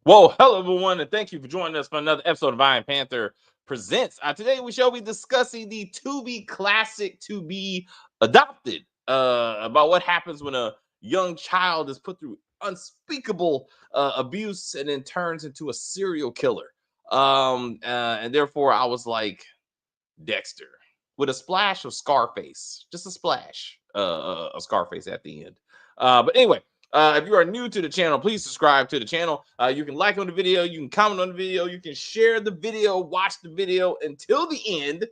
Well, hello everyone, and thank you for joining us for another episode of Iron Panther Presents. Today we shall be discussing the Tubi classic To Be Adopted, about what happens when a young child is put through unspeakable abuse and then turns into a serial killer. And therefore I was like, Dexter, with a splash of Scarface, just a splash of Scarface at the end. But anyway, if you are new to the channel, please subscribe to the channel. You can like on the video, you can comment on the video, you can share the video, watch the video until the end,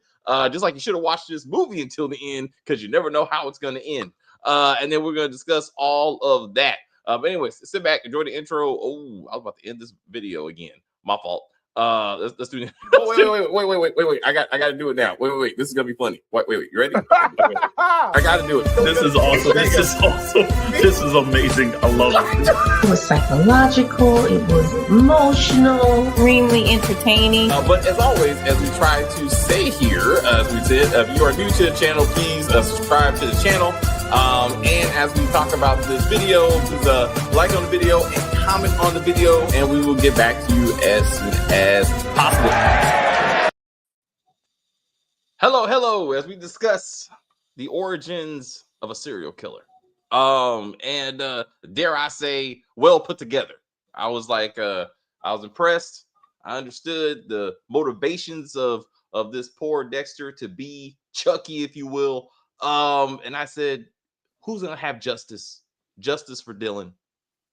just like you should have watched this movie until the end, because you never know how it's going to end. And then we're going to discuss all of that. But anyways, sit back, enjoy the intro. Oh, I was about to end this video again. My fault. Let's do it. Oh, wait. I got to do it now. Wait. This is gonna be funny. Wait. You ready? Wait. I got to do it. This is awesome. This is amazing. I love it. It was psychological. It was emotional. Extremely entertaining. But as always, as we try to say here, as we said, if you are new to the channel, please subscribe to the channel. And as we talk about this video, please like on the video and comment on the video, and we will get back to you as soon as possible. Hello, as we discuss the origins of a serial killer. And dare I say, well put together. I was impressed. I understood the motivations of this poor Dexter to be Chucky, if you will. And I said, who's gonna have justice for Dylan,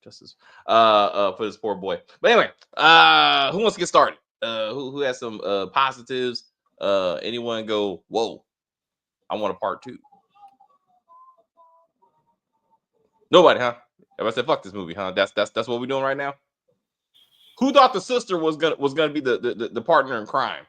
for this poor boy? But anyway, who wants to get started? Who has some positives? Anyone go, whoa, I want a part two? Nobody, huh? Everybody said fuck this movie, huh? That's what we're doing right now. Who thought the sister was gonna be the partner in crime?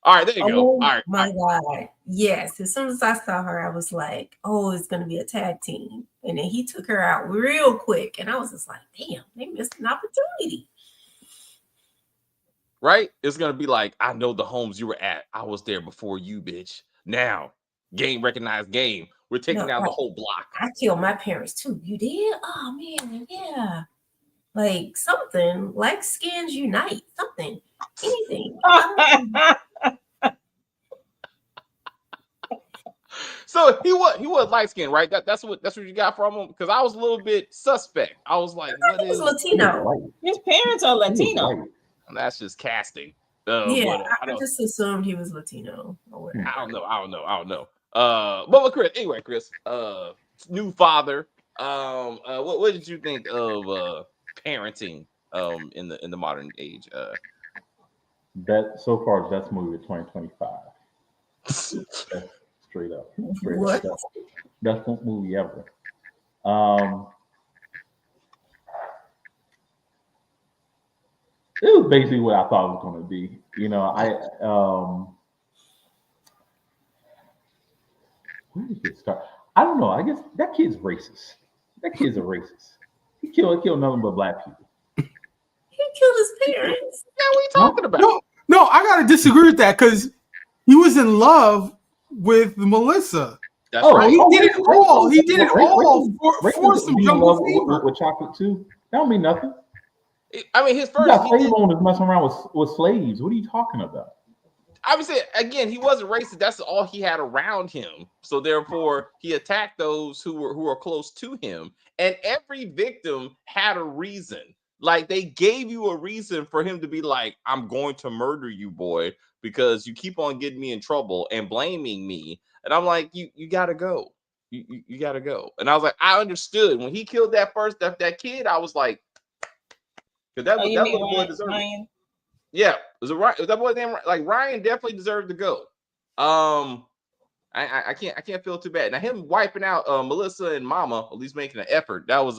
All right, there you go. All right. My God. Yes. As soon as I saw her, I was like, oh, it's going to be a tag team. And then he took her out real quick. And I was just like, damn, they missed an opportunity. Right? It's going to be like, I know the homes you were at. I was there before you, bitch. Now, game recognized game. We're taking down the whole block. I killed my parents too. You did? Oh, man. Yeah. Like something, like skins unite. Something. Anything. So he was light skinned, right? That's what you got from him. Because I was a little bit suspect. I was like, what is Latino? His parents are Latino. That's just casting. Yeah, I just assumed he was Latino. I don't know. But Chris, anyway, new father. What did you think of parenting in the modern age? That so far, best movie of 2025. Straight up. Best movie ever. It was basically what I thought it was going to be. You know, where did it start? I don't know. I guess that kid's racist. That kid's a racist. He killed nothing but black people. He killed his parents. Yeah, what are you talking about? No, I gotta disagree with that because he was in love with Melissa. That's right. He did it all. He did it all for some jungle fever. With chocolate too. That don't mean nothing. I mean, his first. Slave owners messing around with slaves. What are you talking about? Obviously, again, he wasn't racist. That's all he had around him. So therefore, he attacked those who were close to him. And every victim had a reason. Like, they gave you a reason for him to be like, I'm going to murder you, boy, because you keep on getting me in trouble and blaming me. And I'm like, you gotta go. You gotta go. And I was like, I understood when he killed that kid. I was like, because that little boy deserved it. Yeah, it was that boy name, like Ryan definitely deserved to go. I can't feel too bad. Now him wiping out Melissa and Mama, at least making an effort. That was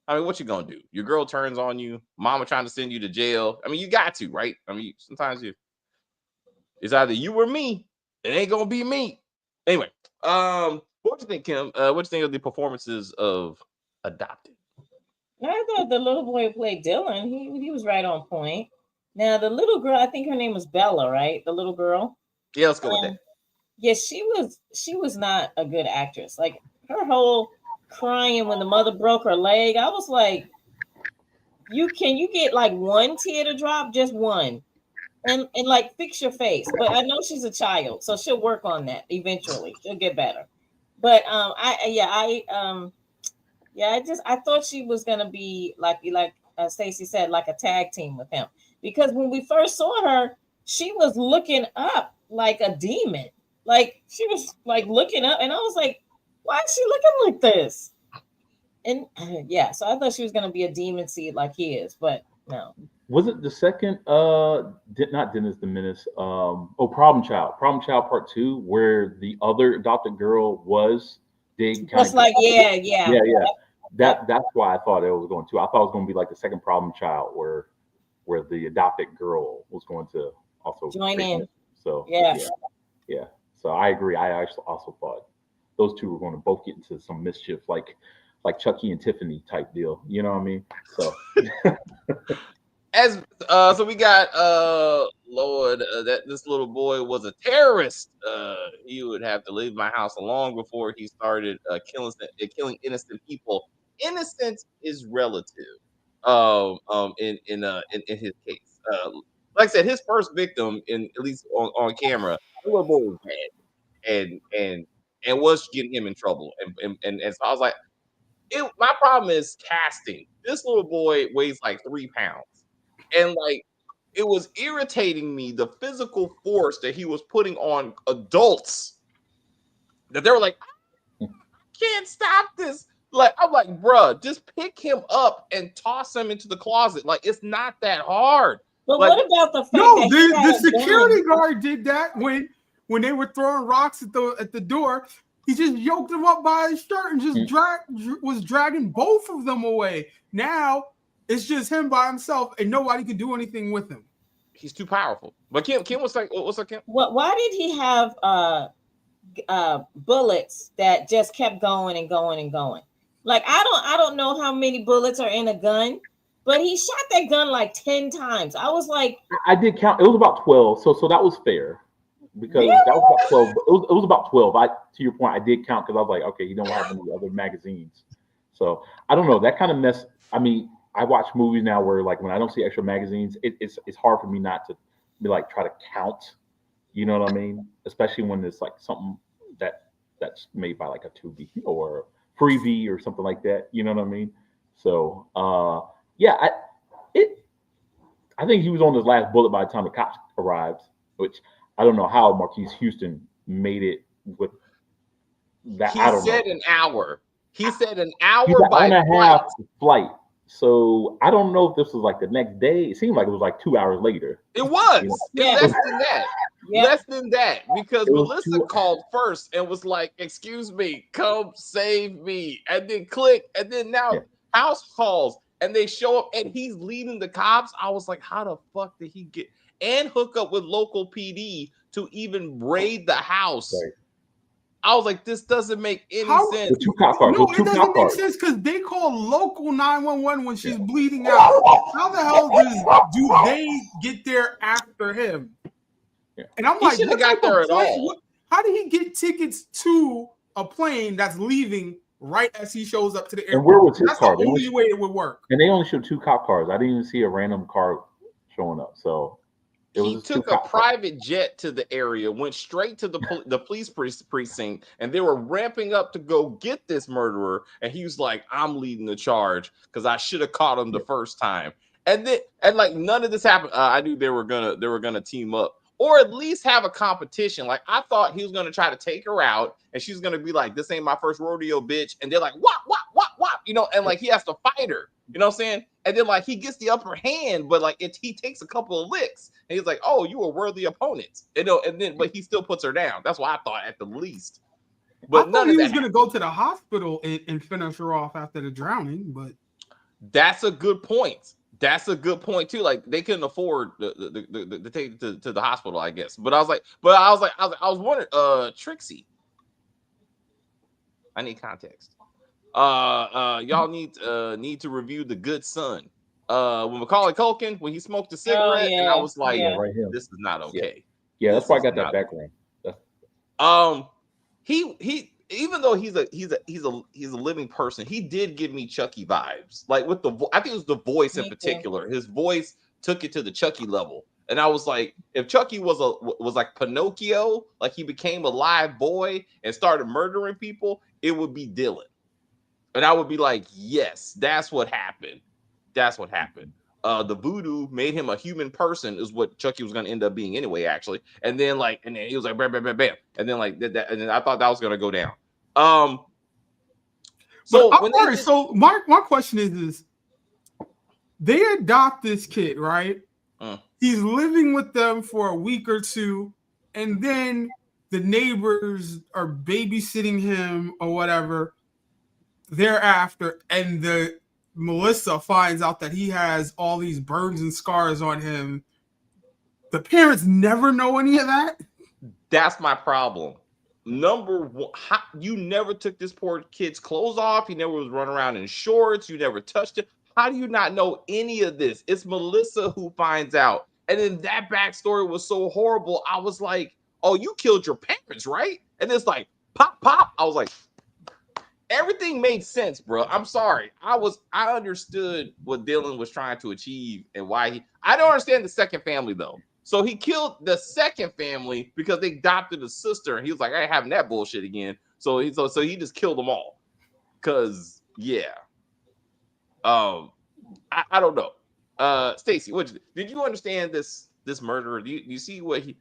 I mean, what you gonna do? Your girl turns on you. Mama trying to send you to jail. I mean, you got to, right? I mean, sometimes it's either you or me. It ain't gonna be me. Anyway, what do you think, Kim? What do you think of the performances of Adopted? I thought the little boy who played Dylan, he was right on point. Now the little girl, I think her name was Bella, right? The little girl. Yeah, let's go with that. Yeah, she was not a good actress. Like her whole crying when the mother broke her leg, I was like, you get like one tear to drop, just one, and like fix your face. But I know she's a child, so she'll work on that eventually. She'll get better. But I thought she was gonna be like Stacey said, like a tag team with him, because when we first saw her, she was looking up like a demon. Like she was like looking up, and I was like, why is she looking like this? And yeah, so I thought she was gonna be a demon seed like he is, but no. Was it the second? Not Dennis the Menace. Problem Child. Problem Child Part 2, where the other adopted girl was. They kind Just of like yeah. That's why I thought it was going to. I thought it was going to be like the second Problem Child, where the adopted girl was going to also join in. It. So yeah. So I agree. I actually also thought those two were going to both get into some mischief, like Chucky and Tiffany type deal. You know what I mean? So so we got Lord that this little boy was a terrorist. He would have to leave my house long before he started killing innocent people. Innocence is relative. In his case, like I said, his first victim, in at least on camera, the little boy was bad and was getting him in trouble. And so I was like, my problem is casting. This little boy weighs like 3 pounds. And like it was irritating me, the physical force that he was putting on adults, that they were like, I can't stop this. Like, I'm like, bruh, just pick him up and toss him into the closet. Like, it's not that hard. But like, what about the fact No, that the security guard did that when they were throwing rocks at the door. He just yoked him up by his shirt and just was dragging both of them away. Now it's just him by himself, and nobody can do anything with him. He's too powerful. But Kim was like, what's up, Kim? Why did he have bullets that just kept going and going and going? Like I don't know how many bullets are in a gun, but he shot that gun like 10 times. I was like, I did count. It was about 12, so that was fair. Because really? That was about 12. It was about 12. To your point, I did count because I was like, okay, you don't have any other magazines. So I don't know. That kind of mess. I mean, I watch movies now where like when I don't see extra magazines, it's hard for me not to be like try to count. You know what I mean? Especially when it's like something that's made by like a Tubi or Freebie or something like that. You know what I mean? So I think he was on his last bullet by the time the cops arrived, which I don't know how Marquise Houston made it with that. He said an hour. He said an hour by and a half flight. So I don't know if this was like the next day. It seemed like it was like 2 hours later. It was. You know? Yeah. Less than that. Yeah. Less than that. Because Melissa 2 called first and was like, excuse me, come save me. And then click. And then now house calls. And they show up and he's leading the cops. I was like, how the fuck did he get and hook up with local PD to even raid the house? Right. I was like, this doesn't make any sense. The 2 cop cars. No, it doesn't make sense because they call local 911 when she's bleeding out. How the hell do they get there after him? Yeah. And I'm he like, shouldn't have got there at all. How did he get tickets to a plane that's leaving right as he shows up to the airport? And where was his car? That's the only way it would work. And they only showed 2 cop cars. I didn't even see a random car showing up. So he took a private jet to the area, went straight to the police precinct, and they were ramping up to go get this murderer. And he was like, "I'm leading the charge because I should have caught him the first time." And like none of this happened. I knew they were gonna team up or at least have a competition. Like I thought he was gonna try to take her out, and she's gonna be like, "This ain't my first rodeo, bitch." And they're like, "What?" You know, and like he has to fight her. You know what I'm saying? And then like he gets the upper hand, but like he takes a couple of licks, and he's like, "Oh, you a worthy opponent," you know. And then but he still puts her down. That's what I thought at the least. But I thought he was going to go to the hospital and finish her off after the drowning. But that's a good point. That's a good point too. Like they couldn't afford to take to the hospital, I guess. But I was wondering, Trixie. I need context. Y'all need to review The Good Son. When Macaulay Culkin, when he smoked a cigarette, and I was like, this is not okay. Yeah, that's why I got that background. He even though he's a living person, he did give me Chucky vibes. Like with the I think it was the voice in particular. His voice took it to the Chucky level. And I was like, if Chucky was like Pinocchio, like he became a live boy and started murdering people, it would be Dylan. And I would be like, yes, that's what happened. That's what happened. The voodoo made him a human person, is what Chucky was going to end up being anyway, actually. And then he was like, bam, bam, bam, bam. And then and then I thought that was going to go down. So my question is they adopt this kid, right? He's living with them for a week or two, and then the neighbors are babysitting him or whatever thereafter, and Melissa finds out that he has all these burns and scars on him. The parents never know any of that. That's my problem. Number one, you never took this poor kid's clothes off. He never was running around in shorts. You never touched it. How do you not know any of this? It's Melissa who finds out. And then that backstory was so horrible. I was like, oh, you killed your parents, right? And it's like, pop, pop. I was like, everything made sense, bro. I'm sorry. I understood what Dylan was trying to achieve and why I don't understand the second family though. So he killed the second family because they adopted a sister, and he was like, I ain't having that bullshit again. So he just killed them all. Cause yeah. I don't know. Stacy, did you understand this murderer? Do you see what he,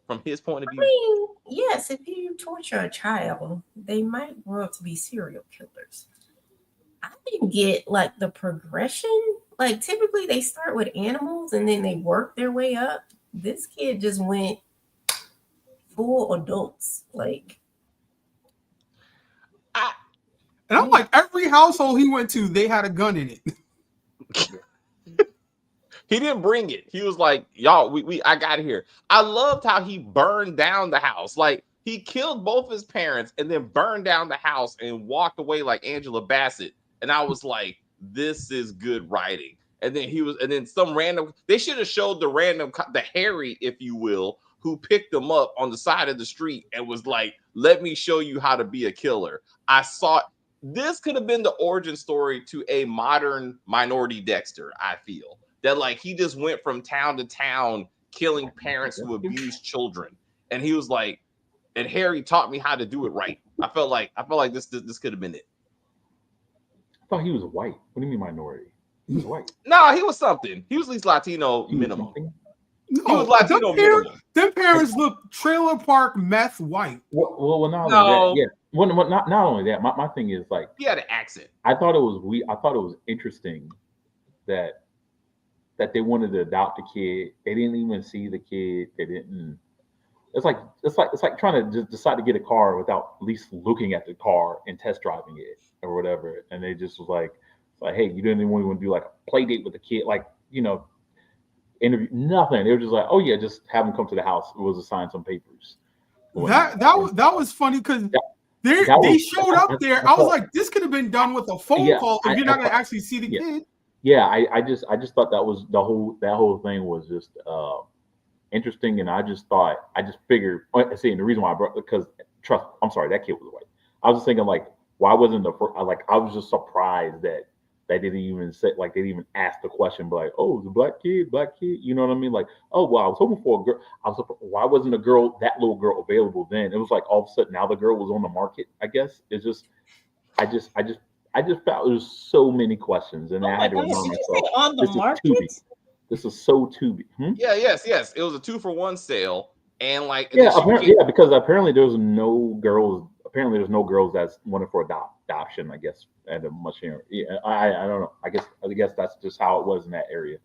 from his point of view? I mean, yes, if you torture a child, they might grow up to be serial killers. I didn't get like the progression. Like typically they start with animals and then they work their way up. This kid just went full adults. Like, and I'm like, every household he went to, they had a gun in it. He didn't bring it. He was like, y'all, I got here. I loved how he burned down the house. Like he killed both his parents and then burned down the house and walked away like Angela Bassett. And I was like, this is good writing. And then some random, they should have showed the Harry, if you will, who picked him up on the side of the street and was like, let me show you how to be a killer. This could have been the origin story to a modern Minority Dexter, I feel. That like he just went from town to town killing parents who abused children, and he was like, and Harry taught me how to do it right. I felt like this could have been it. I thought he was white. What do you mean minority? He was white. No, he was something. He was at least Latino minimum. No, he was Latino minimum. Them parents look trailer park meth white. Well, not only that, yeah. Well, not only that. My thing is like he had an accent. I thought it was interesting that they wanted to adopt a kid. They didn't even see the kid. They didn't. It's like trying to just decide to get a car without at least looking at the car and test driving it or whatever. And they just was like, hey, you didn't even want to do like a play date with the kid, like interview, nothing. They were just like, oh yeah, just have them come to the house. It was to sign some papers. That was funny because they showed up there. I was like, this could have been done with a phone call if you're not going to actually see the kid. Yeah, I just thought that was that whole thing was just interesting, and I just figured. See, and the reason why I brought I'm sorry, that kid was white. I was just thinking like, why wasn't I was just surprised that they didn't even say they didn't even ask the question, but like, oh, the black kid, you know what I mean? Like, oh well, I was hoping for a girl. Why wasn't that little girl available then? It was like all of a sudden now the girl was on the market. I guess it's just, I just felt there was so many questions, and I had to remind myself. On the market? This is so Tubi. Yeah, yes. It was a 2-for-1 sale, and because apparently there's no girls. Apparently there's no girls that's wanted for adoption. I guess at a much here. Yeah, I don't know. I guess that's just how it was in that area.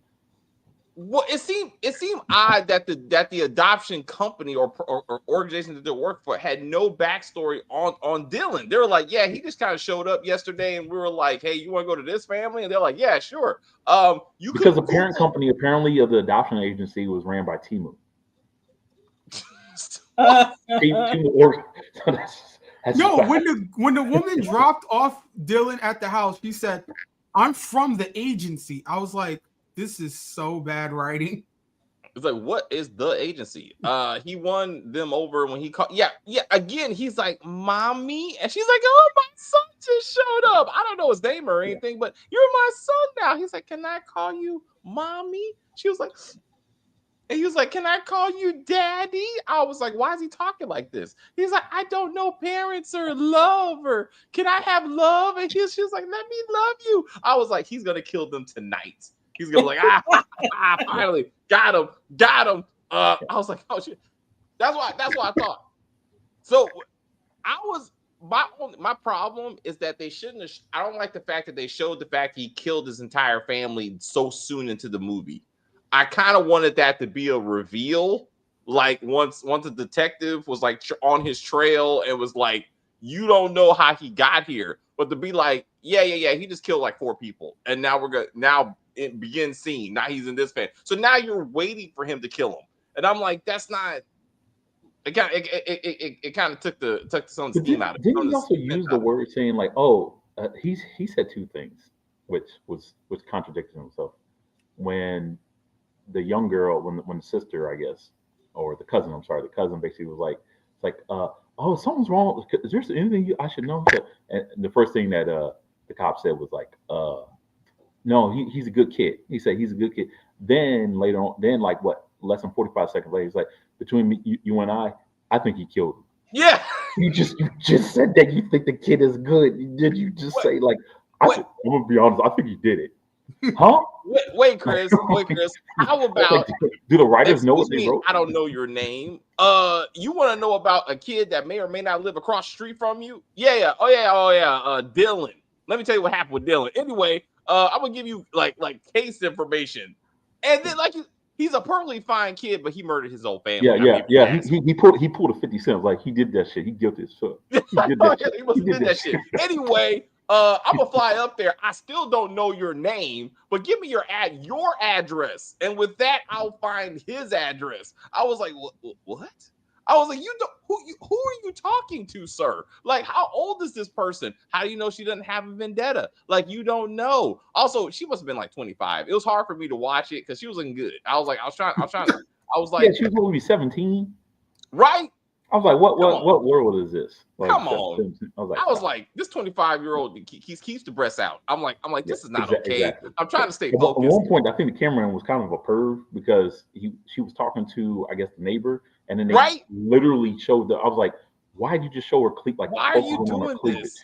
Well, it seemed odd that the adoption company or organization that they work for had no backstory on Dylan. They were like, yeah, he just kind of showed up yesterday, and we were like, hey, you want to go to this family? And they're like, yeah, sure. Because the parent company apparently of the adoption agency was ran by Timu. When the woman dropped off Dylan at the house, she said, "I'm from the agency." I was like, this is so bad writing. It's like, what is the agency? He won them over when he called. Yeah. Again, he's like, mommy, and she's like, oh, my son just showed up. I don't know his name or anything, but you're my son now. He's like, can I call you mommy? She was like, and he was like, can I call you daddy? I was like, why is he talking like this? He's like, I don't know parents or love, or can I have love? And she was like, let me love you. I was like, he's gonna kill them tonight. He's gonna be like, finally got him. I was like, oh shit. That's why I thought. So my problem is that they shouldn't have. I don't like the fact that they showed the fact he killed his entire family so soon into the movie. I kind of wanted that to be a reveal, like once the detective was like on his trail and was like, you don't know how he got here, but to be like, yeah, he just killed like 4 people, and now it begins scene. Now he's in this fan. So now you're waiting for him to kill him. And I'm like, that's not. It kind of took some steam out of it. Didn't he also use the word saying like, oh, he said 2 things, which contradicted himself. When the young girl, when the sister, I guess, or the cousin, the cousin basically was like, it's like, oh, something's wrong. Is there anything I should know? And the first thing that the cop said was like, no, he's a good kid. He said he's a good kid. Then later on, like what, less than 45 seconds later, he's like, between me, you and I think he killed him. Yeah. You just said that you think the kid is good. Did you just say like, I'm gonna be honest, I think he did it. Huh? Wait, Chris. How about do the writers know what they wrote? I don't know your name. You want to know about a kid that may or may not live across the street from you? Yeah. Oh yeah. Dylan. Let me tell you what happened with Dylan. Anyway, I'm gonna give you like case information, and then like he's a perfectly fine kid, but he murdered his whole family. Yeah. He pulled a 50 cents. Like he did that shit. He guilty as fuck. He must have did that shit. Anyway. I'm gonna fly up there. I still don't know your name, but give me your address, and with that, I'll find his address. I was like, what? I was like, who are you talking to, sir? Like, how old is this person? How do you know she doesn't have a vendetta? Like, you don't know. Also, she must have been like 25. It was hard for me to watch it because she was looking good. I was like, yeah, she was only 17, right? I was like, what world is this? Like, come on. I was like, this 25-year-old keeps the breasts out. I'm like, this is not okay. Exactly. I'm trying to stay focused. At one point, I think the cameraman was kind of a perv because she was talking to, I guess, the neighbor, and then they literally showed I was like, why did you just show her like? Why are you doing this?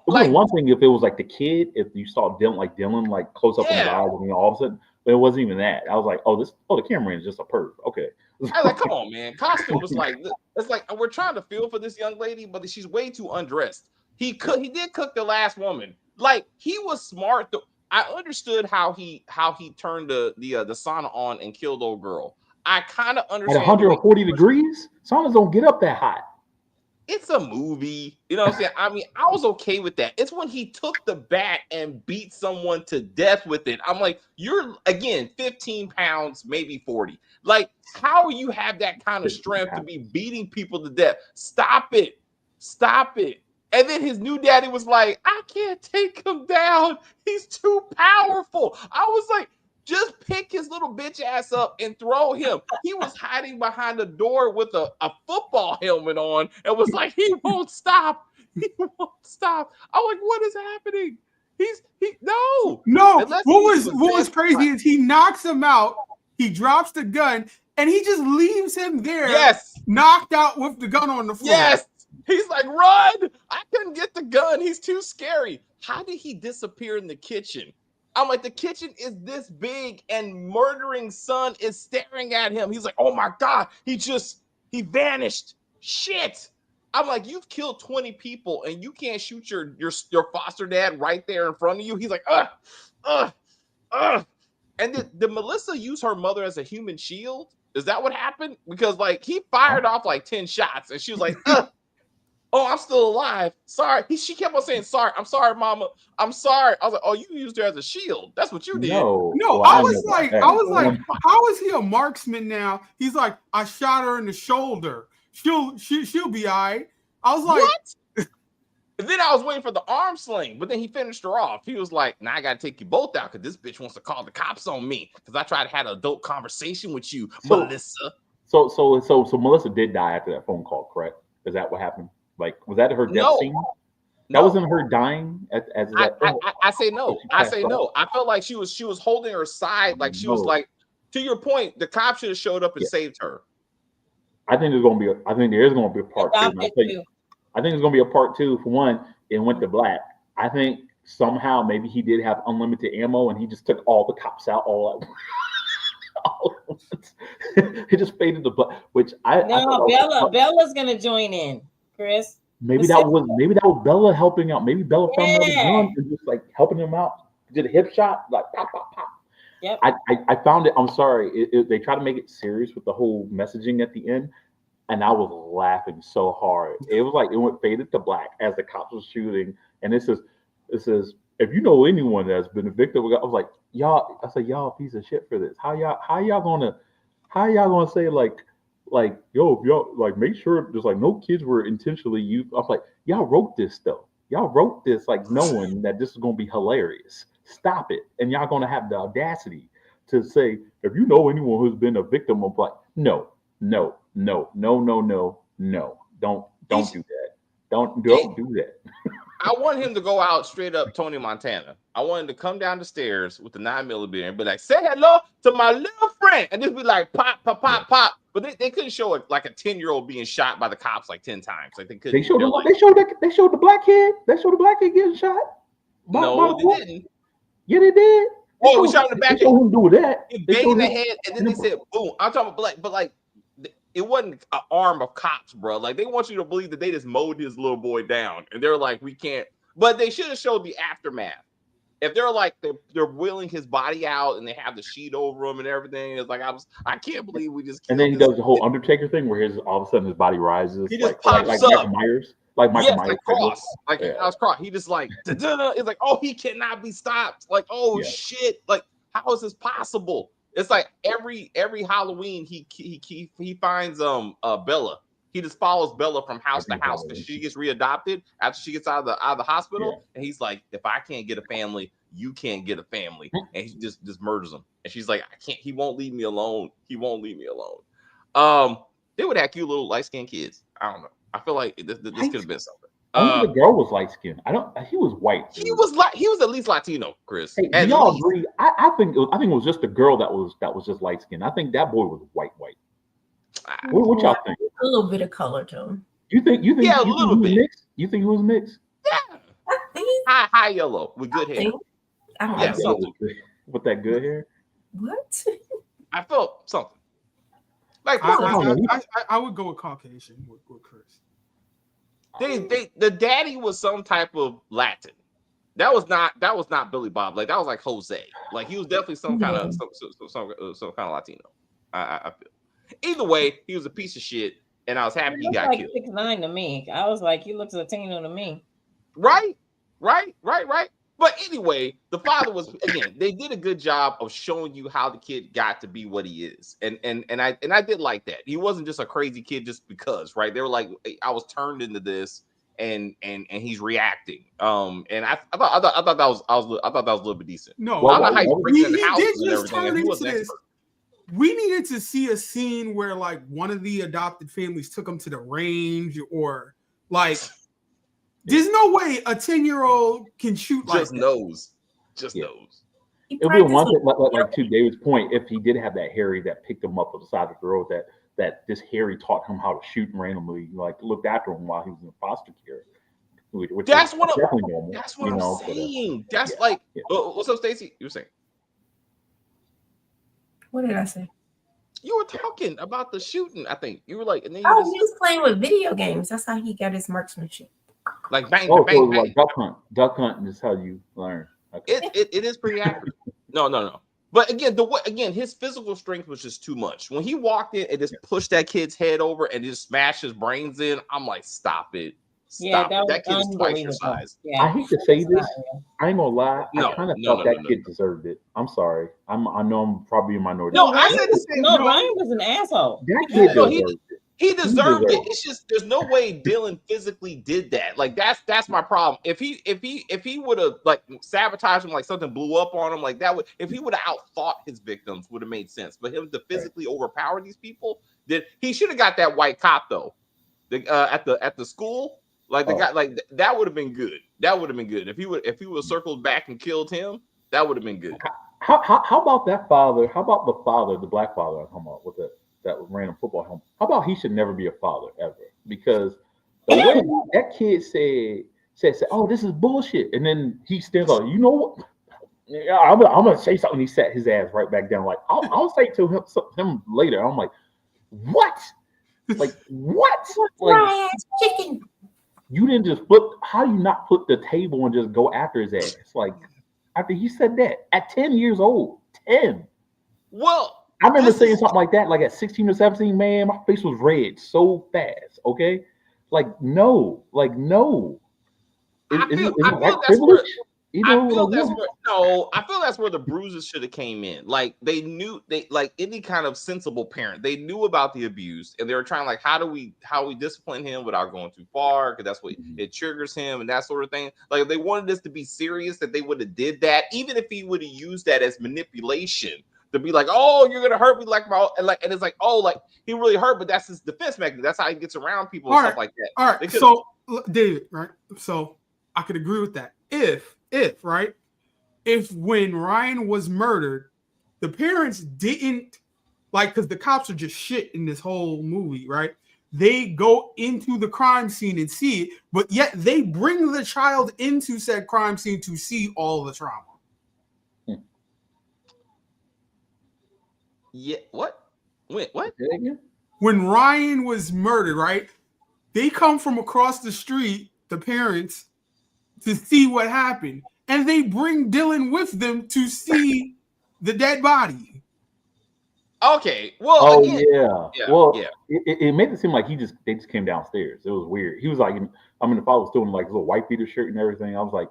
It was one thing if it was like the kid, if you saw Dylan like close up in his eyes, and all of a sudden, but it wasn't even that. I was like, the cameraman is just a perv. Okay. I was like, come on, man. Costume was like, it's like we're trying to feel for this young lady, but she's way too undressed. He did cook the last woman. Like, he was smart. I understood how he turned the sauna on and killed old girl. I kind of understand. At 140 degrees, saunas don't get up that hot. It's a movie. You know what I'm saying? I mean, I was okay with that. It's when he took the bat and beat someone to death with it. I'm like, you're, again, 15 pounds, maybe 40. Like, how you have that kind of strength to be beating people to death? Stop it. And then his new daddy was like, I can't take him down. He's too powerful. I was like, just pick his little bitch ass up and throw him. He was hiding behind the door with a football helmet on and was like, he won't stop. I'm like, what is happening? No. What was crazy is he knocks him out, he drops the gun, and he just leaves him there. Yes. Knocked out with the gun on the floor. Yes. He's like, run. I couldn't get the gun. He's too scary. How did he disappear in the kitchen? I'm like, the kitchen is this big and murdering son is staring at him. He's like, oh my God, he vanished. Shit. I'm like, you've killed 20 people and you can't shoot your foster dad right there in front of you. He's like, And did Melissa use her mother as a human shield? Is that what happened? Because like he fired off like 10 shots and she was like, oh, I'm still alive. Sorry. She kept on saying, sorry. I'm sorry, mama. I'm sorry. I was like, oh, you used her as a shield. That's what you did. No, I was like, how is he a marksman now? He's like, I shot her in the shoulder. She'll be all right. I was like, what? And then I was waiting for the arm sling, but then he finished her off. He was like, "Now I gotta take you both out because this bitch wants to call the cops on me because I tried to have an adult conversation with you, Melissa." So Melissa did die after that phone call, correct? Is that what happened? Like, was that her death scene? That wasn't her dying as that. I say no. I say no. I felt like she was holding her side, like she was like, to your point, the cops should have showed up and saved her. I think there is going to be a part two. I think there's going to be a part two. For one, it went to black. I think somehow maybe he did have unlimited ammo and he just took all the cops out all at once. He just faded the black, which Bella's going to join in, Chris. Maybe that was Bella helping out. Maybe Bella found another gun and just like helping him out. Did a hip shot, like pop, pop, pop. Yep. I found it. I'm sorry. They try to make it serious with the whole messaging at the end. And I was laughing so hard. It was like it went faded to black as the cops were shooting. And it says, if you know anyone that's been a victim, I was like, y'all. I said, y'all piece of shit for this. How y'all gonna say like yo, if y'all like make sure there's like no kids were intentionally used. I was like, y'all wrote this though. Y'all wrote this like knowing that this is gonna be hilarious. Stop it. And y'all gonna have the audacity to say, if you know anyone who's been a victim of like, no. Don't do that. Don't do that. I want him to go out straight up Tony Montana. I want him to come down the stairs with the 9mm and be like, say hello to my little friend. And just be like, pop, pop, pop, pop. But they couldn't show it like a 10-year-old being shot by the cops like 10 times. Like they couldn't. They showed the black kid. They showed the black kid getting shot. No, they didn't. Yeah, they did. Oh, we shot in the back. They showed him do that. He banged in the head, and then they said, boom. I'm talking about but like, it wasn't an arm of cops, bro. Like, they want you to believe that they just mowed his little boy down. And they're like, we can't. But they should have showed the aftermath. If they're like, they're wheeling his body out and they have the sheet over him and everything. It's like, I can't believe we just. And then he does the whole Undertaker thing where all of a sudden his body rises. He just pops up. Michael Myers. Like Michael Myers. Like Cross. Like House Cross. He just like, it's like, oh, he cannot be stopped. Like, oh, shit. Like, how is this possible? It's like every Halloween he finds Bella. He just follows Bella from house to house because she gets readopted after she gets out of the hospital. And he's like, if I can't get a family, you can't get a family. And he just murders them. And she's like, I can't. He won't leave me alone. He won't leave me alone. They would have cute little light skinned kids. I don't know. I feel like this could have been something. The girl was light skinned. He was white. He was at least Latino, Chris. Hey, do y'all agree? I think it was just the girl that was just light skinned. I think that boy was white. What y'all think? A little bit of color to him. You think? Yeah, a little bit. Mixed? You think he was mixed? Yeah. I think high yellow with good hair. I don't know. With that good hair. What? I felt something. Like I would go with Caucasian with Chris. The daddy was some type of Latin. That was not Billy Bob. Like that was like Jose. Like he was definitely some kind of some kind of Latino. I feel. Either way, he was a piece of shit, and I was happy he got killed. 6'9" to me. I was like, he looks Latino to me. Right. But anyway, the father was again. They did a good job of showing you how the kid got to be what he is, and I did like that. He wasn't just a crazy kid just because, right? They were like, I was turned into this, and he's reacting. And I thought that was a little bit decent. No, I don't know how he breaks in he houses did and just everything. turn He was into an this. expert. We needed to see a scene where like one of the adopted families took him to the range, or like there's no way a 10-year-old can shoot just like knows. that. Knows. It would be one thing, like to David's point, if he did have that Harry that picked him up on the side of the road, that this Harry taught him how to shoot randomly, like looked after him while he was in foster care. That's what I'm saying. That's like, what's up, Stacey? You were saying. What did I say? You were talking about the shooting, I think. You were like, and then he was playing with video games. That's how he got his marksmanship. Like bang, bang, bang. Like duck hunt is how you learn. Okay. It is pretty accurate. No. But again, his physical strength was just too much. When he walked in and just pushed that kid's head over and just smashed his brains in, I'm like, stop it. Stop it. That kid is twice your size. Yeah. I hate to say this. I ain't gonna lie. I kind of thought that kid deserved it. I'm sorry. I know I'm probably a minority. No, I said the same. No, Ryan was an asshole. That kid deserved it. He deserved it. deserved It's just there's no way Dylan physically did that. Like that's my problem. If he would have like sabotaged him, like something blew up on him, like that would if he would have outthought his victims, would have made sense. But him to physically overpower these people, that he should have got that white cop though. At the school, like the guy, like that would have been good. That would have been good if he would circled back and killed him. That would have been good. How about that father? How about the father, the black father? I'm talking about with that random football helmet. How about he should never be a father ever? Because the way that kid said, "Oh, this is bullshit," and then he stands up. You know what? Yeah, I'm gonna say something. He sat his ass right back down. Like I'll say to him later. I'm like, what? Like what? Like chicken. you didn't just flip. How do you not flip the table and just go after his ass? Like after he said that at 10 years old, 10. Well. I remember saying something like that, like at 16 or 17, man, my face was red so fast, okay? Like, no. I feel that's where the bruises should have came in. Like they knew like any kind of sensible parent, they knew about the abuse and they were trying like how we discipline him without going too far because that's what it triggers him and that sort of thing. Like if they wanted this to be serious, that they would have did that, even if he would have used that as manipulation. To be like, oh, you're gonna hurt me like and it's like, oh, like he really hurt, but that's his defense mechanism. That's how he gets around people and stuff like that. All right, so David, right? So I could agree with that. If when Ryan was murdered, the parents didn't like because the cops are just shit in this whole movie, right? They go into the crime scene and see it, but yet they bring the child into said crime scene to see all the trauma. Yeah, what? Wait, what? When Ryan was murdered, right? They come from across the street, the parents, to see what happened. And they bring Dylan with them to see the dead body. Okay. Well, again, it made it seem like they just came downstairs. It was weird. He was like, if I was doing like a little white beater shirt and everything, I was like,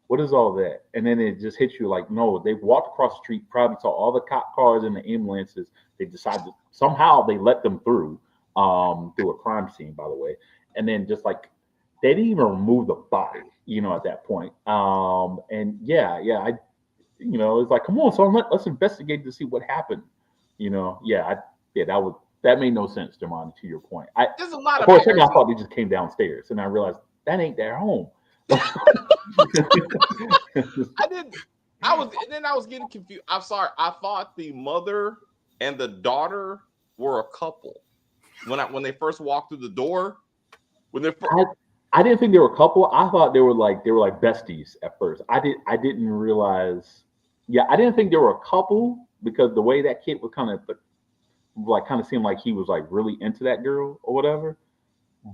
what is all that? And then it just hits you like, no, they walked across the street, probably saw all the cop cars and the ambulances. They decided somehow they let them through a crime scene, by the way. And then just like, they didn't even remove the body, at that point. And it's like, come on, so let's investigate to see what happened. That made no sense, Jamon, to your point. There's a lot of course, I thought they just came downstairs and I realized that ain't their home. I was getting confused. I'm sorry. I thought the mother and the daughter were a couple when they first walked through the door. I didn't think they were a couple. I thought they were like besties at first. I didn't realize. Yeah, I didn't think they were a couple because the way that kid was kind of seemed like he was like really into that girl or whatever.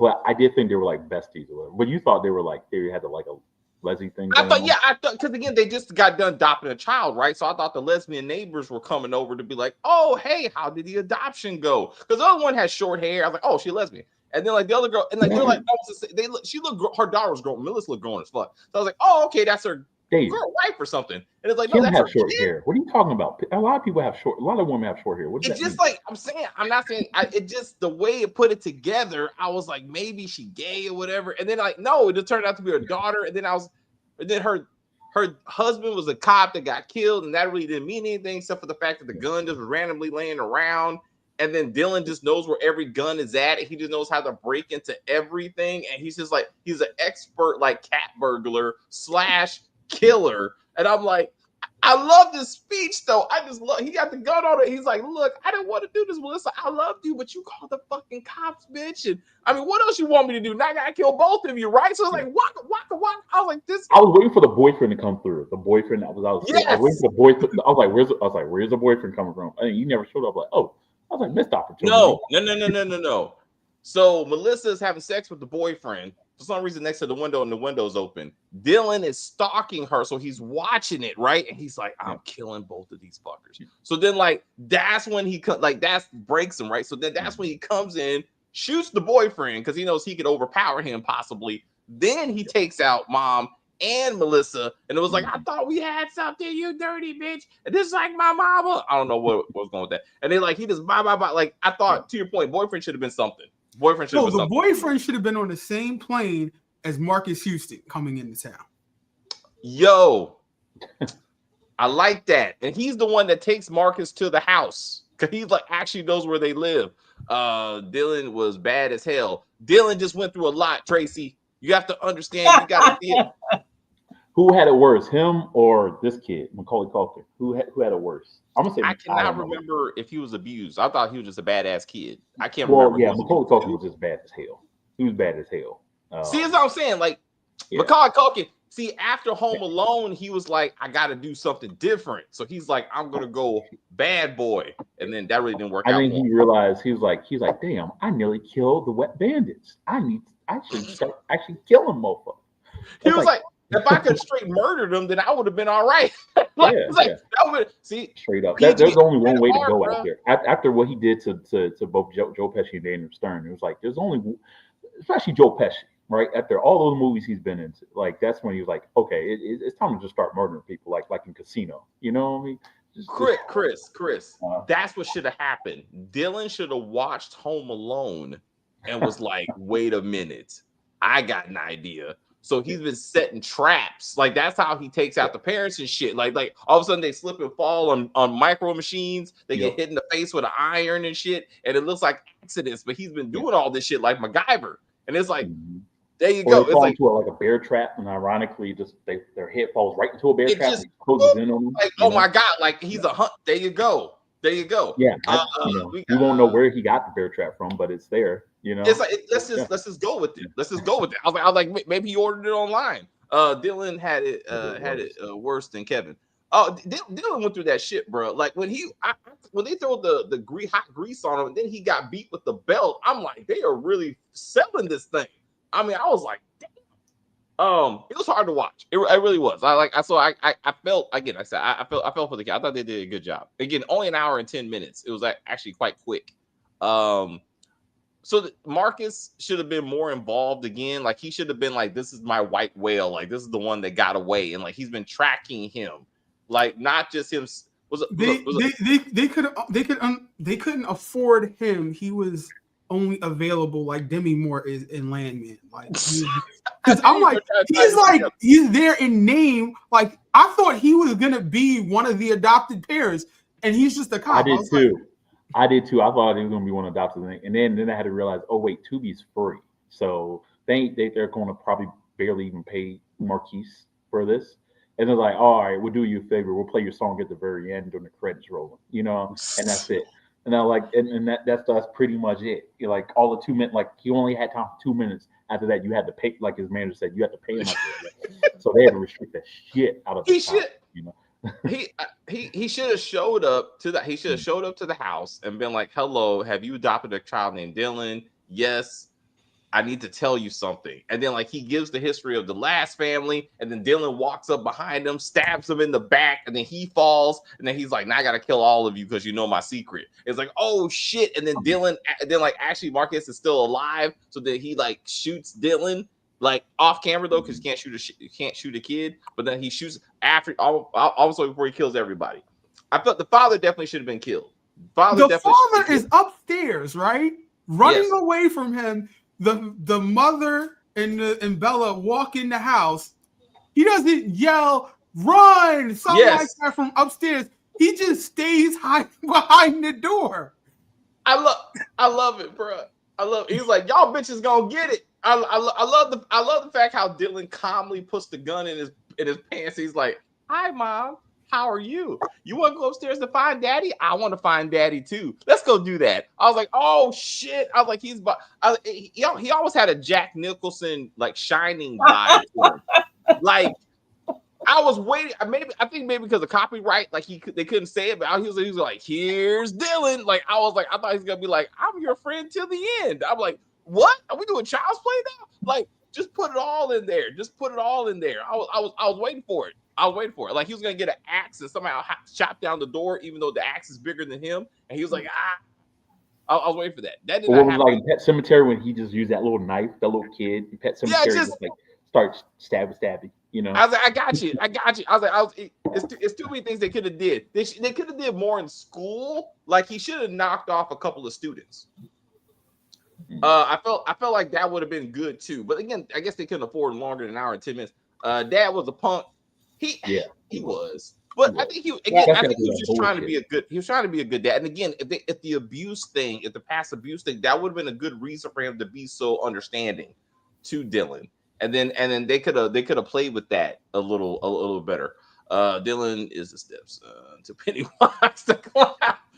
But I did think they were like besties or whatever. But you thought they were like they had like a lesbian thing. I thought because again they just got done adopting a child, right? So I thought the lesbian neighbors were coming over to be like, oh hey, how did the adoption go? Because the other one has short hair. I was like, oh, she's lesbian. And then like the other girl, and like they're like, her daughter was grown. Melissa looked grown as fuck. So I was like, oh okay, that's her girl wife or something. And it's like, no, that's her short hair. What are you talking about? A lot of people have short. A lot of women have short hair. What does it's just mean? Like I'm saying. I'm not saying. It just the way it put it together. I was like, maybe she gay or whatever. And then like, no, it just turned out to be her daughter. And then her husband was a cop that got killed, and that really didn't mean anything except for the fact that the gun just was randomly laying around. And then Dylan just knows where every gun is at, and he just knows how to break into everything. And he's just like he's an expert like cat burglar / killer. And I'm like, I love this speech though. I just love he got the gun on it. He's like, look, I didn't want to do this, Melissa. I loved you, but you called the fucking cops, bitch. And I mean, what else you want me to do? Now I gotta kill both of you, right? So it's like, waka. I was like, this. I was waiting for the boyfriend to come through. The boyfriend I was waiting for the boyfriend. I was like, where's the boyfriend coming from? And you never showed up. Like, oh, I was like, missed opportunity. No. So Melissa is having sex with the boyfriend. For some reason, next to the window, and the window's open. Dylan is stalking her, so he's watching it, right? And he's like, "I'm killing both of these fuckers." So then, like, that's when that breaks him, right? So then that's when he comes in, shoots the boyfriend because he knows he could overpower him possibly. Then he takes out mom and Melissa, and it was like, I thought we had something, you dirty bitch. And this is like my mama. I don't know what was going with that. And they like he just bye. Like I thought, to your point, boyfriend should have been something. Boyfriend should have been something. Boyfriend should have been on the same plane as Marcus Houston coming into town. Yo, I like that. And he's the one that takes Marcus to the house because he like actually knows where they live. Dylan was bad as hell. Dylan just went through a lot, Tracy. You have to understand. You got to see it. Who had it worse, him or this kid, Macaulay Culkin? Who had it worse? I'm gonna say I cannot remember if he was abused. I thought he was just a badass kid. I can't remember. Yeah, Macaulay Culkin was just bad as hell. He was bad as hell. See, that's what I'm saying. Like Macaulay Culkin. See, after Home Alone, he was like, I got to do something different. So he's like, I'm gonna go bad boy, and then that really didn't work out. I think he realized he's like, damn, I nearly killed the wet bandits. I should start actually killing motherfuckers. He was like, if I could straight murder them, then I would have been all right. That would see straight up. There's only one way to go out there. After what he did to both Joe Pesci and Daniel Stern, it was like there's only, especially Joe Pesci. Right after all those movies he's been in, like that's when he was like, okay, it's time to just start murdering people, like in Casino. You know what I mean? Chris, that's what should have happened. Dylan should have watched Home Alone and was like, wait a minute, I got an idea. So he's been setting traps. Like that's how he takes out the parents and shit. Like all of a sudden they slip and fall on micro machines. They get hit in the face with an iron and shit, and it looks like accidents. But he's been doing all this shit like MacGyver, and it's like. There you go. It's like into like a bear trap, and ironically, just their head falls right into a bear trap and closes in on them. Like, oh my god! Like he's a hunt. There you go. Yeah, we won't know where he got the bear trap from, but it's there. You know, it's like let's just go with it. Let's just go with it. I was like, maybe he ordered it online. Dylan had it worse than Kevin. Oh, Dylan went through that shit, bro. Like when they throw the hot grease on him, and then he got beat with the belt. I'm like, they are really selling this thing. I mean, I was like, damn. It was hard to watch. It really was. I felt again. I said I felt for the kid. I thought they did a good job. Again, only an hour and 10 minutes. It was actually quite quick. So Marcus should have been more involved again. Like he should have been like, this is my white whale. Like this is the one that got away, and like he's been tracking him. Like not just him. They couldn't afford him. He was only available like Demi Moore is in Landman. Like, because I'm like, he's there in name. Like, I thought he was gonna be one of the adopted parents, and he's just a cop. I did too. I thought he was gonna be one adopted, and then I had to realize, oh wait, Tubi's free, so they're going to probably barely even pay Marquise for this. And they're like, all right, we'll do you a favor. We'll play your song at the very end during the credits rolling, you know, and that's it. And I like, and that's pretty much it. You're like all the 2 minutes, like he only had time for 2 minutes. After that, you had to pay, like his manager said, you had to pay him. So they had to restrict the shit out of the time, you know. he should have showed up to that. He should have showed up to the house and been like, "Hello, have you adopted a child named Dylan?" Yes. I need to tell you something. And then like he gives the history of the last family, and then Dylan walks up behind him, stabs him in the back, and then he falls, and then he's like, now I gotta kill all of you because you know my secret. It's like, oh shit. And then like actually Marcus is still alive, so that he like shoots Dylan like off camera though, because you can't shoot a kid, but then he shoots after also before he kills everybody. I felt the father definitely should have been killed. The father is upstairs, right? Running away from him. The mother and Bella walk in the house. He doesn't yell, run, something like that from upstairs. He just stays behind the door. I love it, bro. I love it. He's like, y'all bitches gonna get it. I love the fact how Dylan calmly puts the gun in his pants. He's like, hi, Mom. How are you? You want to go upstairs to find Daddy? I want to find Daddy too. Let's go do that. I was like, oh shit. I was like, he always had a Jack Nicholson like Shining vibe to him. Like I was waiting. I think maybe because of copyright, like they couldn't say it, but he was like, here's Dylan. Like I thought he was gonna be like, I'm your friend till the end. I'm like, what? Are we doing child's play now? Like, just put it all in there. Just put it all in there. I was waiting for it. I was waiting for it. Like he was gonna get an axe and somehow chop down the door, even though the axe is bigger than him. And he was like, I was waiting for that. That didn't happen. Like in Pet Cemetery when he just used that little knife, that little kid in Pet Cemetery, just like start stabby. You know, I was like, I got you. I was like, it's too many things they could have did. They could have did more in school. Like he should have knocked off a couple of students. I felt like that would have been good too. But again, I guess they couldn't afford longer than an hour and 10 minutes. Dad was a punk. He was. But I think he was just trying to be a good. He was trying to be a good dad. And again, if the abuse thing, if the past abuse thing, that would have been a good reason for him to be so understanding to Dylan. And then they could have played with that a little better. Dylan is the steps to Pennywise.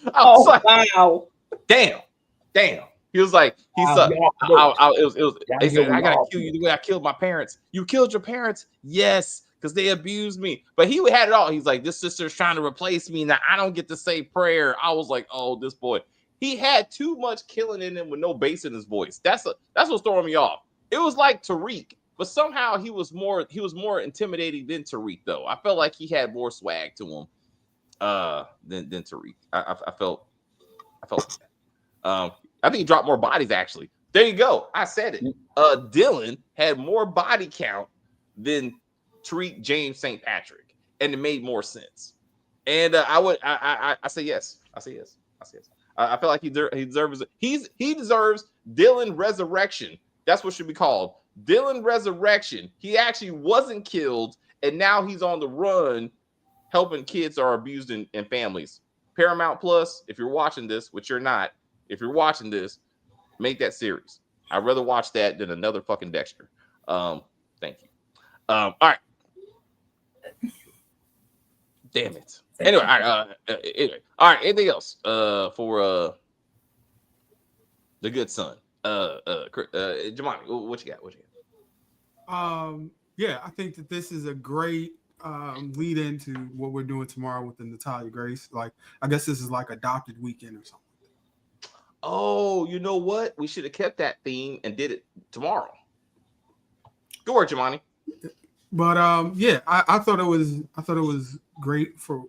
Wow! Damn. He was like, he said, they said, I gotta kill you the way I killed my parents. You killed your parents? Yes, because they abused me. But he had it all. He's like, this sister's trying to replace me. Now I don't get to say prayer. I was like, oh, this boy. He had too much killing in him with no bass in his voice. That's what's throwing me off. It was like Tariq, but somehow he was more intimidating than Tariq, though. I felt like he had more swag to him than Tariq. I felt that. I think he dropped more bodies, actually. There you go. I said it. Dylan had more body count than Tariq James St. Patrick, and it made more sense. And I say yes. I feel like he deserves Dylan Resurrection. That's what should be called. Dylan Resurrection. He actually wasn't killed, and now he's on the run helping kids that are abused in families. Paramount Plus, if you're watching this, which you're not, if you're watching this, make that series. I'd rather watch that than another fucking Dexter. Thank you. All right. Damn it. Anyway, all right. All right. Anything else for the good son? Jamani, what you got? Yeah, I think that this is a great lead into what we're doing tomorrow with the Natalia Grace. Like, I guess this is like adopted weekend or something. Oh, you know what? We should have kept that theme and did it tomorrow. Good work, Jamani. But yeah, I thought it was great for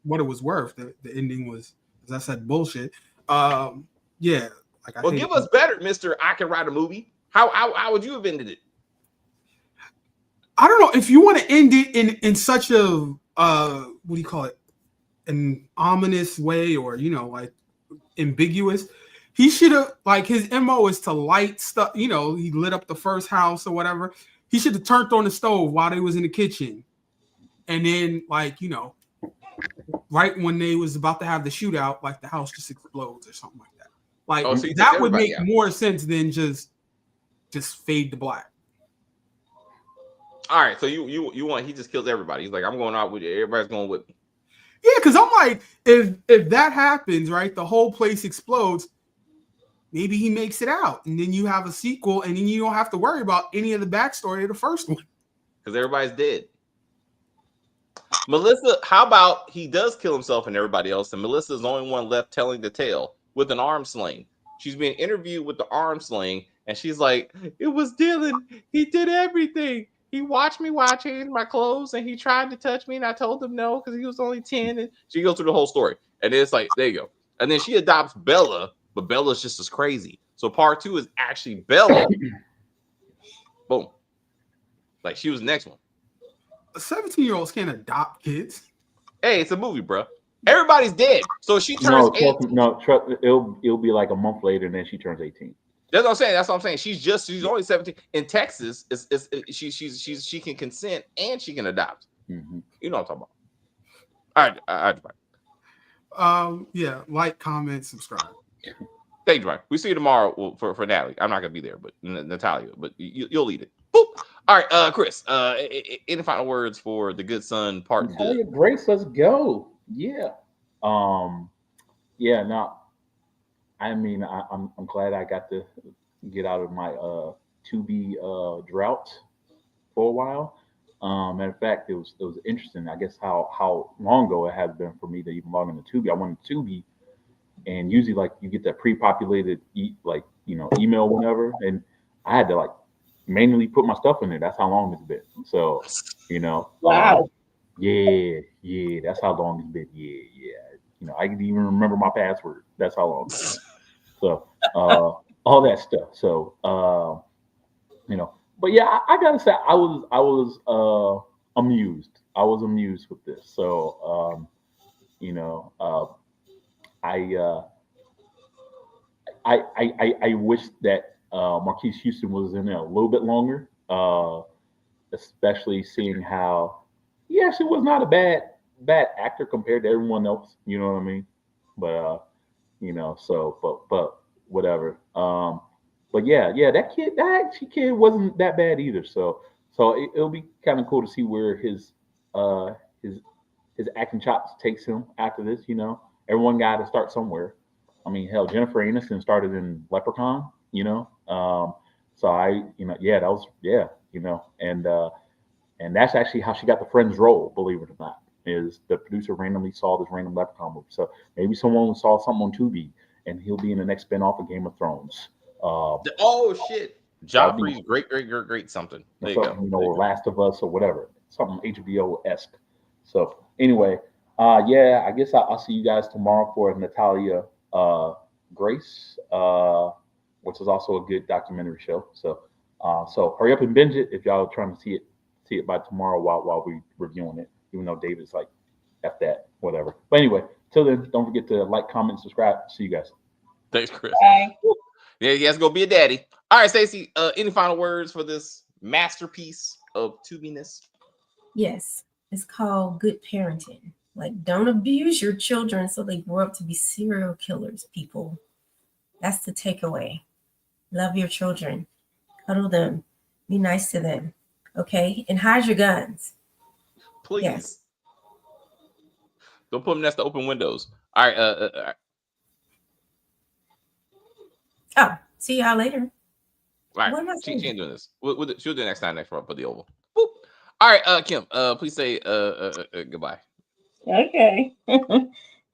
what it was worth. The ending was, as I said, bullshit. Yeah. Like, well, give us better, Mr. I Can Write a Movie. How would you have ended it? I don't know if you want to end it in such a what do you call it, an ominous way, or like ambiguous. He should have, like, his MO is to light stuff. He lit up the first house or whatever. He should have turned on the stove while they was in the kitchen, and then, like, right when they was about to have the shootout, like, the house just explodes or something like that. Like, so that would make more sense than just fade to black. All right, so you want, he just kills everybody. He's like, I'm going out with you. Everybody's going with me. Yeah, because I'm like, if that happens, right, the whole place explodes. Maybe he makes it out, and then you have a sequel, and then you don't have to worry about any of the backstory of the first one. Because everybody's dead. Melissa, how about he does kill himself and everybody else, and Melissa's the only one left telling the tale with an arm sling. She's being interviewed with the arm sling, and she's like, it was Dylan. He did everything. He watched me while I changed my clothes, and he tried to touch me, and I told him no because he was only 10. And she goes through the whole story. And it's like, there you go. And then she adopts Bella, but Bella's just as crazy. So part 2 is actually Bella. Boom. Like, she was the next one. 17-year-olds can't adopt kids. Hey, it's a movie, bro. Everybody's dead. So she turns 18. It'll be like a month later, and then she turns 18. That's what I'm saying. She's only 17. In Texas, she can consent and she can adopt. Mm-hmm. You know what I'm talking about. All right. Yeah, like, comment, subscribe. Thank you, Brian. We see you tomorrow for Natalie. I'm not gonna be there, but Natalia, but you'll lead it. Boop. All right, Chris. Any final words for the good son part 2? Grace, let's go. Yeah. Yeah. No. I mean, I'm glad I got to get out of my Tubi drought for a while. Matter of fact, it was interesting. I guess how long ago it has been for me to even log into Tubi. I went to Tubi, and usually, like, you get that pre-populated email whenever, and I had to, like, manually put my stuff in there. That's how long it's been. So, wow. Yeah, that's how long it's been. Yeah. I can even remember my password. That's how long it's been. So all that stuff. So but yeah, I gotta say, I was amused. I was amused with this. So, you know, I, uh, I wish that Marquise Houston was in there a little bit longer, especially seeing how he actually was not a bad actor compared to everyone else. You know what I mean? But so but whatever. But yeah, that actually kid wasn't that bad either. So it'll be kind of cool to see where uh his his acting chops takes him after this. Everyone got to start somewhere. I mean, hell, Jennifer Aniston started in Leprechaun. So yeah, that was yeah, and that's actually how she got the Friends role. Believe it or not, is the producer randomly saw this random Leprechaun movie. So maybe someone saw something on Tubi, and he'll be in the next spinoff of Game of Thrones. Oh shit, That would be Joffrey's great something. There you something, go. There you go. Last of Us or whatever, something HBO esque. So anyway, yeah, I guess I'll see you guys tomorrow for Natalia Grace, which is also a good documentary show. So hurry up and binge it if y'all are trying to see it by tomorrow while we reviewing it. Even though David's like, F that, whatever. But anyway, till then, don't forget to like, comment, subscribe. See you guys. Thanks, Chris. Bye. Yeah, he has to go be a daddy. All right, Stacey. Any final words for this masterpiece of tubiness? Yes, it's called good parenting. Like, don't abuse your children so they grow up to be serial killers, people. That's the takeaway. Love your children, cuddle them, be nice to them, okay? And hide your guns. Please. Yes. Don't put them next to open windows. All right. All right. Oh, see y'all later. All What am I right. She saying? ain't doing this. She'll do it next time next month for the oval. Boop. All right, Kim. Please say goodbye. Okay.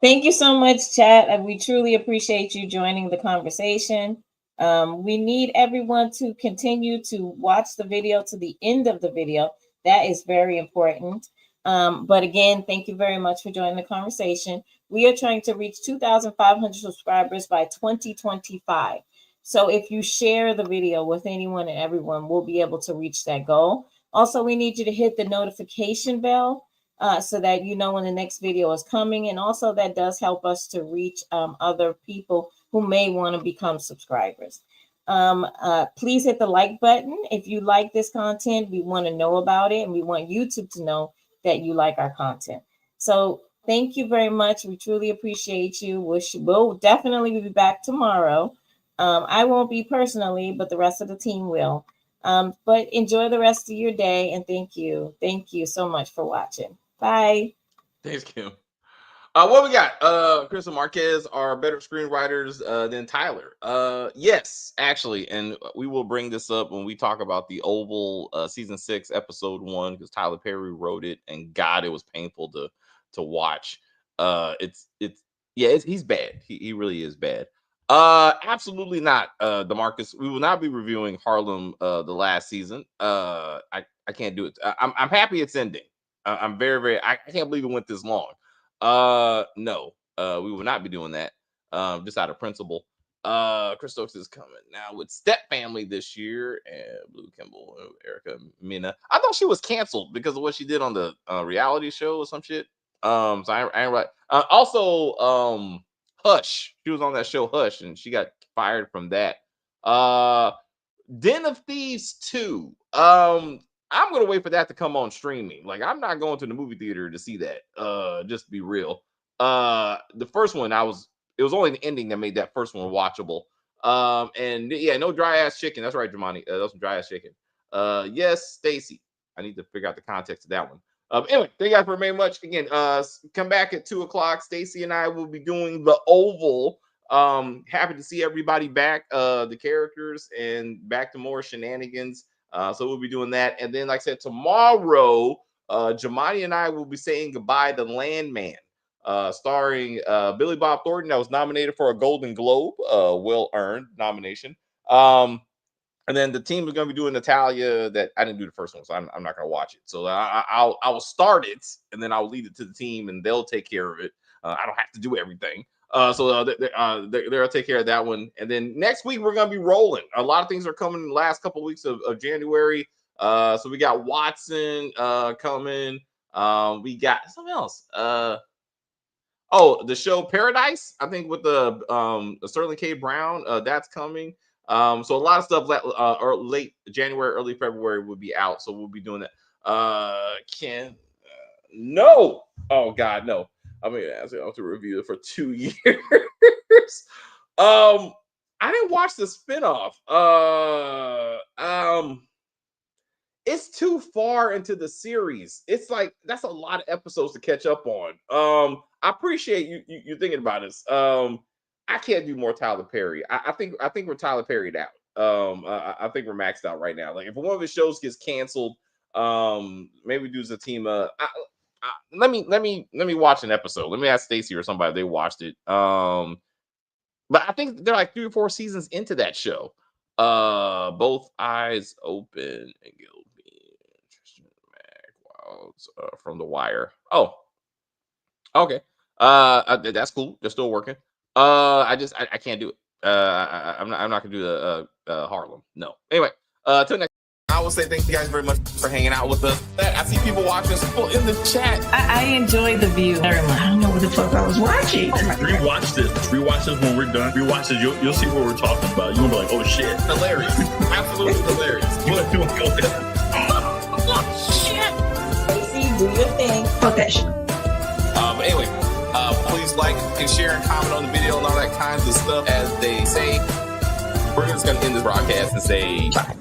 Thank you so much, chat. And we truly appreciate you joining the conversation. We need everyone to continue to watch the video to the end of the video. That is very important. But again, thank you very much for joining the conversation. We are trying to reach 2,500 subscribers by 2025. So if you share the video with anyone and everyone, we'll be able to reach that goal. Also, we need you to hit the notification bell so that you know when the next video is coming. And also that does help us to reach other people who may want to become subscribers. Please hit the like button. If you like this content, we want to know about it. And we want YouTube to know that you like our content. So thank you very much. We truly appreciate you. We'll definitely be back tomorrow. I won't be personally, but the rest of the team will. But enjoy the rest of your day. And thank you. Thank you so much for watching. Bye. Thanks, Kim. What we got? Chris and Marquez are better screenwriters than Tyler. Yes, actually, and we will bring this up when we talk about the Oval season 6, episode 1, because Tyler Perry wrote it, and God, it was painful to watch. He's bad. He really is bad. Absolutely not. DeMarcus, we will not be reviewing Harlem the last season. I can't do it. I'm happy it's ending. I'm very I can't believe it went this long. No, we will not be doing that. Just out of principle. Chris Stokes is coming now with Step Family this year, and Blue Kimball, Erica Mina. I thought she was canceled because of what she did on the reality show or some shit. So I ain't right. Also, Hush. She was on that show Hush, and she got fired from that. Den of Thieves 2. I'm gonna wait for that to come on streaming. Like, I'm not going to the movie theater to see that. Just to be real. The first one, it was only the ending that made that first one watchable. And yeah, no dry ass chicken. That's right, Jamani. That's some dry ass chicken. Yes, Stacy. I need to figure out the context of that one. Anyway, thank you guys very much. Again, come back at 2:00. Stacy and I will be doing the Oval. Happy to see everybody back, the characters, and back to more shenanigans. So we'll be doing that. And then, like I said, tomorrow, Jamani and I will be saying goodbye to Landman, starring Billy Bob Thornton, that was nominated for a Golden Globe, well-earned nomination. And then the team is going to be doing Natalia. That I didn't do the first one, so I'm not going to watch it. So I will start it, and then I'll leave it to the team, and they'll take care of it. I don't have to do everything. They'll take care of that one. And then next week we're gonna be rolling. A lot of things are coming in the last couple of weeks of January. So we got Watson coming. We got something else. The show Paradise, I think with the Sterling K. Brown, that's coming. So a lot of stuff late January, early February will be out. So we'll be doing that. No. Oh God, no. I mean, I have to review it for 2 years. I didn't watch the spinoff. It's too far into the series. It's like that's a lot of episodes to catch up on. I appreciate you thinking about this. I can't do more Tyler Perry. I think we're Tyler Perry'd out. I think we're maxed out right now. Like if one of his shows gets canceled, maybe do a team. Let me watch an episode. Let me ask Stacy or somebody if they watched it. But I think they're like 3 or 4 seasons into that show. Both Eyes Open and Gilby, Tristan Mack, from The Wire. Oh, okay. That's cool. They're still working. I can't do it. I'm not gonna do the Harlem. No. Anyway, till next. I will say thank you guys very much for hanging out with us. I see people watching, people in the chat. I enjoyed the view. I don't know what the fuck I was watching. Rewatch this when we're done. Rewatch this. You'll see what we're talking about. You're gonna be like, oh shit. Hilarious. Absolutely hilarious. You go ahead. Oh shit. Stacey, do your thing. Fuck that shit. But anyway, please like and share and comment on the video and all that kinds of stuff. As they say, we're just gonna end this broadcast and say bye.